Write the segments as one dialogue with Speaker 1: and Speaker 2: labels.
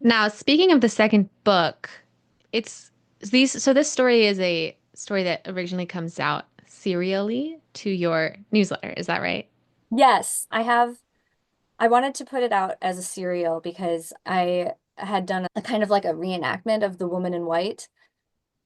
Speaker 1: Now, speaking of the second book, it's so this story is a story that originally comes out serially to your newsletter. Is that right?
Speaker 2: Yes, I wanted to put it out as a serial because I had done a kind of like a reenactment of The Woman in White.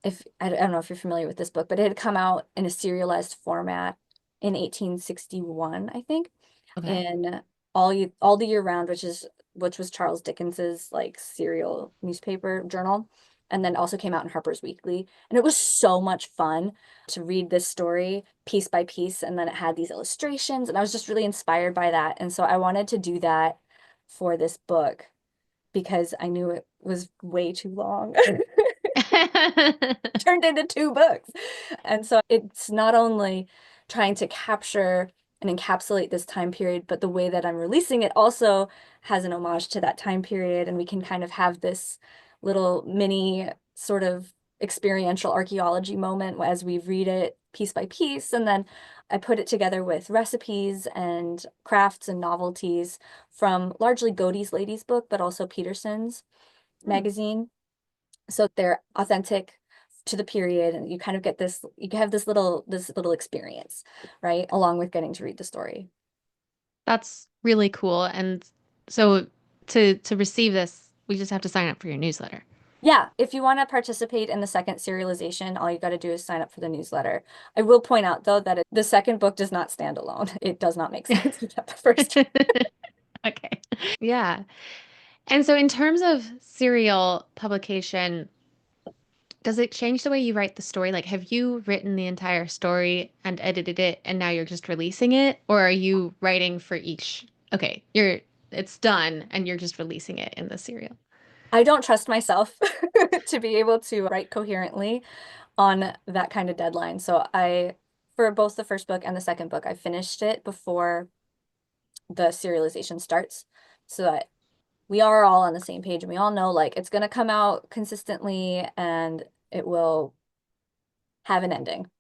Speaker 2: If I don't know if you're familiar with this book, but it had come out in a serialized format in 1861, I think,
Speaker 1: Okay.
Speaker 2: in all the year round, which was Charles Dickens's like serial newspaper journal, and then also came out in Harper's Weekly. And it was so much fun to read this story piece by piece, and then it had these illustrations, and I was just really inspired by that. And so I wanted to do that for this book because I knew it was way too long. Turned into two books. And so it's not only trying to capture and encapsulate this time period, but the way that I'm releasing it also has an homage to that time period. And we can kind of have this little mini sort of experiential archaeology moment as we read it piece by piece. And then I put it together with recipes and crafts and novelties from largely Godey's Lady's book, but also Peterson's
Speaker 1: Hmm.
Speaker 2: magazine. So they're authentic to the period, and you kind of get this, you have this little experience, right? Along with getting to read the story.
Speaker 1: That's really cool. And so to receive this, we just have to sign up for your newsletter.
Speaker 2: Yeah, if you want to participate in the second serialization, all you got to do is sign up for the newsletter. I will point out though that the second book does not stand alone. It does not make sense without the first.
Speaker 1: Okay. Yeah. And so in terms of serial publication, does it change the way you write the story? Like, have you written the entire story and edited it and now you're just releasing it? Or are you writing for each? Okay, it's done and you're just releasing it in the serial.
Speaker 2: I don't trust myself to be able to write coherently on that kind of deadline. So for both the first book and the second book, I finished it before the serialization starts so that we are all on the same page and we all know like it's going to come out consistently and it will have an ending.